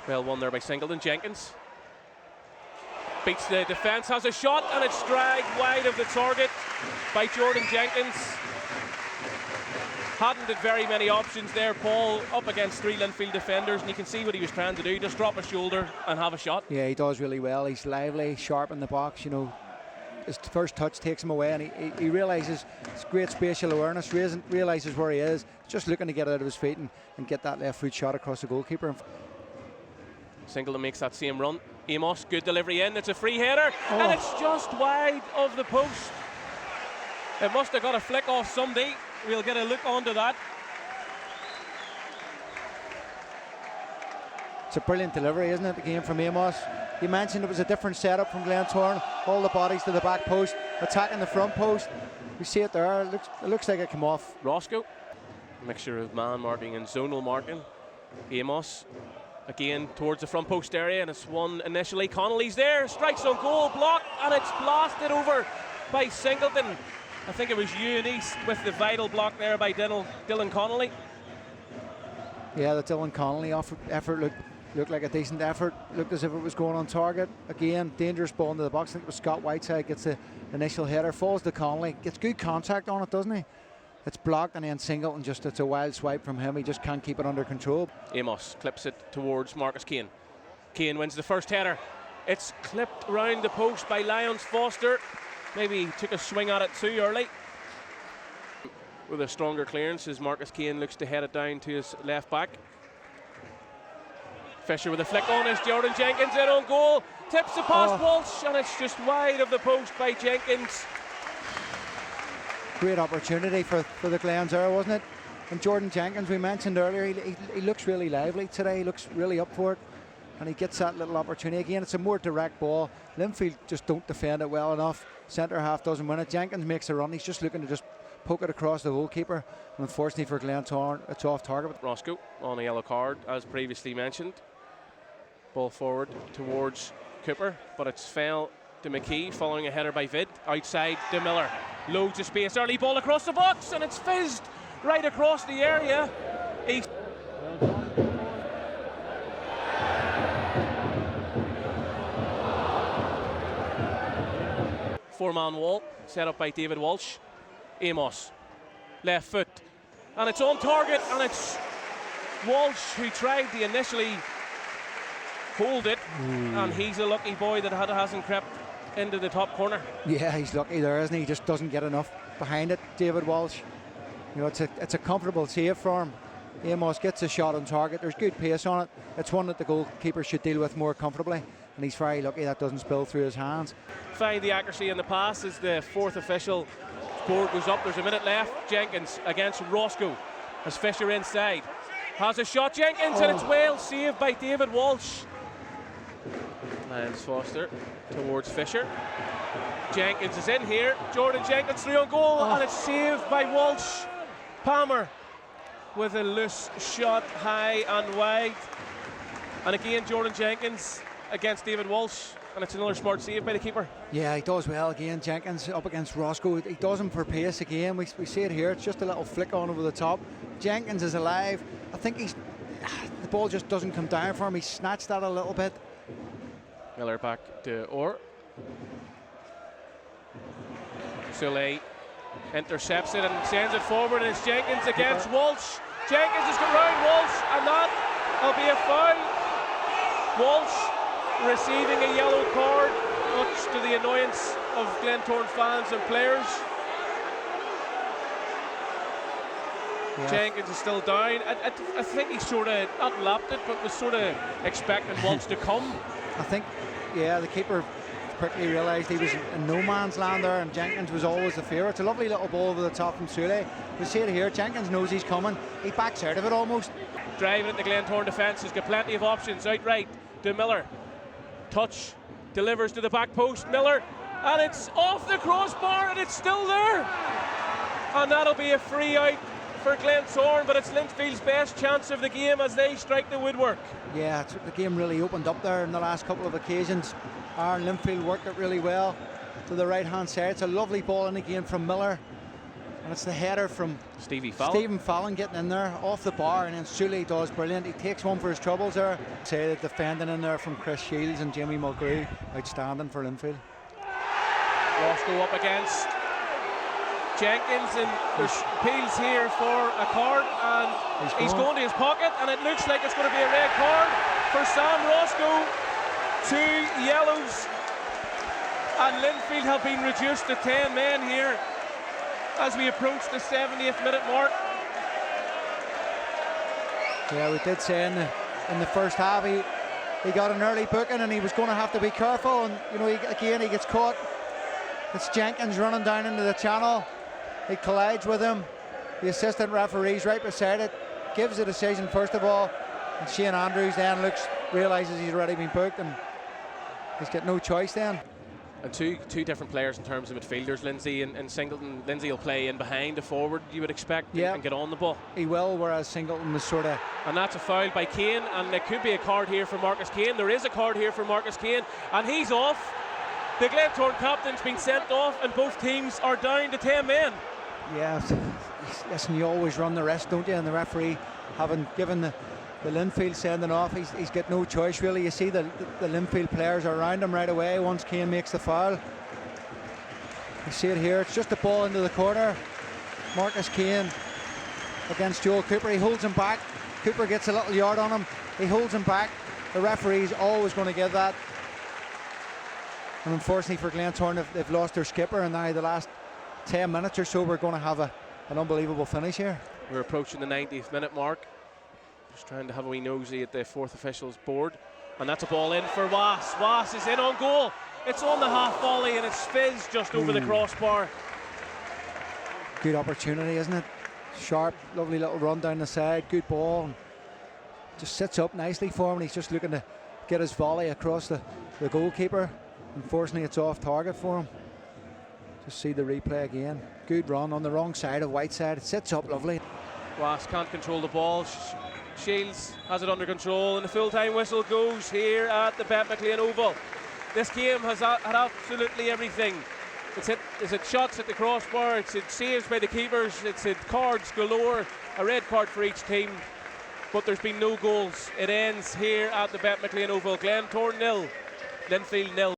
Well won there by Singleton. Jenkins beats the defence, has a shot, and it's dragged wide of the target by Jordan Jenkins. Hadn't had very many options there, Paul, up against 3 Linfield defenders, and you can see what he was trying to do, just drop a shoulder and have a shot. Yeah, he does really well. He's lively, sharp in the box, you know. His first touch takes him away, and he realises it's great spatial awareness, realises where he is, just looking to get out of his feet and get that left foot shot across the goalkeeper. Singleton makes that same run. Amos, good delivery in, it's a free header, and it's just wide of the post. It must have got a flick off somebody. We'll get a look onto that. It's a brilliant delivery, isn't it, the game from Amos? You mentioned it was a different setup from Glentoran. All the bodies to the back post, attacking the front post. You see it there, it looks like it came off. Roscoe, a mixture of man marking and zonal marking. Amos, again towards the front post area, and it's one initially. Connolly's there, strikes on goal, blocked, and it's blasted over by Singleton. I think it was Ewan East with the vital block there by Dylan Connolly. Yeah, the Dylan Connolly effort looked like a decent effort. Looked as if it was going on target. Again, dangerous ball into the box. I think it was Scott Whiteside gets the initial header, falls to Connolly, gets good contact on it, doesn't he? It's blocked, and then Singleton it's a wild swipe from him. He just can't keep it under control. Amos clips it towards Marcus Kane. Kane wins the first header. It's clipped round the post by Lyons Foster. Maybe he took a swing at it too early. With a stronger clearance as Marcus Kane looks to head it down to his left back. Fisher with a flick on as Jordan Jenkins in on goal. Tips it past Walsh, and it's just wide of the post by Jenkins. Great opportunity for the Glens there, wasn't it? And Jordan Jenkins, we mentioned earlier, he looks really lively today. He looks really up for it, and he gets that little opportunity again. It's a more direct ball. Linfield just don't defend it well enough. Centre half doesn't win it. Jenkins makes a run. He's just looking to just poke it across the goalkeeper, and unfortunately for Glentoran, it's off target. Roscoe on a yellow card, as previously mentioned. Ball forward towards Cooper, but it's fell to McKee following a header by Vid. Outside to Miller. Loads of space. Early ball across the box, and it's fizzed right across the area. Four-man wall set up by David Walsh. Amos, left foot, and it's on target, and it's Walsh who tried to initially hold it. And he's a lucky boy that hasn't crept into the top corner. Yeah, he's lucky there, isn't he? He just doesn't get enough behind it, David Walsh. You know, it's a comfortable save for him. Amos gets a shot on target. There's good pace on it. It's one that the goalkeeper should deal with more comfortably, and he's very lucky that doesn't spill through his hands. Find the accuracy in the pass as the fourth official board goes up. There's a minute left. Jenkins against Roscoe as Fisher inside. Has a shot, Jenkins, and it's well saved by David Walsh. Lyons Foster towards Fisher. Jenkins is in here. Jordan Jenkins through on goal, and it's saved by Walsh. Palmer with a loose shot high and wide. And again, Jordan Jenkins against David Walsh, and it's another smart save by the keeper. Yeah, he does well again. Jenkins up against Roscoe. He does him for pace again. We see it here. It's just a little flick on over the top. Jenkins is alive. I think the ball just doesn't come down for him. He snatched that a little bit. Miller back to Orr. Soleil intercepts it and sends it forward, and it's Jenkins against Walsh. Jenkins has got round Walsh, and that'll be a foul. Walsh receiving a yellow card, much to the annoyance of Glentoran fans and players. Yeah. Jenkins is still down. I think he sort of, not lapped it, but was sort of expecting Walsh to come. I think, yeah, the keeper quickly realised he was in no man's land there, and Jenkins was always the favourite. It's a lovely little ball over the top from Sule. We see it here. Jenkins knows he's coming. He backs out of it almost. Driving at the Glentoran defence. He's got plenty of options. Outright to Miller. Touch. Delivers to the back post. Miller. And it's off the crossbar, and it's still there. And that'll be a free out for Glentoran, but it's Linfield's best chance of the game as they strike the woodwork. Yeah, the game really opened up there in the last couple of occasions. Linfield worked it really well to the right hand side. It's a lovely ball in again from Miller. And it's the header from Stephen Fallon getting in there off the bar, and then Sully does brilliant. He takes one for his troubles there. Say the defending in there from Chris Shields and Jamie Mulgrew, outstanding for Linfield. Roscoe up against Jenkins, and there's appeals here for a card, and he's going to his pocket, and it looks like it's going to be a red card for Sam Roscoe. 2 yellows, and Linfield have been reduced to 10 men here as we approach the 70th minute mark. Yeah, we did say in the first half he got an early booking, and he was going to have to be careful, and you know, he gets caught. It's Jenkins running down into the channel. He collides with him. The assistant referee's right beside it, gives the decision first of all, and Shane Andrews then realises he's already been booked, and he's got no choice then. And two different players in terms of midfielders, Lindsay and Singleton. Lindsay will play in behind the forward, you would expect, and get on the ball. He will, whereas Singleton was sort of... And that's a foul by Kane, and there could be a card here for Marcus Kane. There is a card here for Marcus Kane, and he's off. The Glentoran captain's been sent off, and both teams are down to 10 men. Yeah, listen, you always run the risk, don't you? And the referee, having given the Linfield sending off, he's got no choice really. You see the Linfield players are around him right away once Kane makes the foul. You see it here, it's just a ball into the corner. Marcus Kane against Joel Cooper, he holds him back. Cooper gets a little yard on him, he holds him back. The referee's always going to give that. And unfortunately for Glentoran, they've lost their skipper, and now the last 10 minutes or so we're going to have an unbelievable finish here. We're approaching the 90th minute mark. Just trying to have a wee nosy at the fourth official's board, and that's a ball in for Was. Was is in on goal. It's on the half volley, and it's fizzed just over the crossbar. Good opportunity, isn't it? Sharp, lovely little run down the side, good ball, and just sits up nicely for him, and he's just looking to get his volley across the goalkeeper. Unfortunately, it's off target for him. Just see the replay again. Good run on the wrong side of Whiteside. It sits up lovely. Was can't control the ball. Shields has it under control, and the full-time whistle goes here at the Bet McLean Oval. This game has had absolutely everything. It's hit shots at the crossbar, it's hit saves by the keepers, it's hit cards galore, a red card for each team, but there's been no goals. It ends here at the Bet McLean Oval. Glentoran 0, Linfield 0.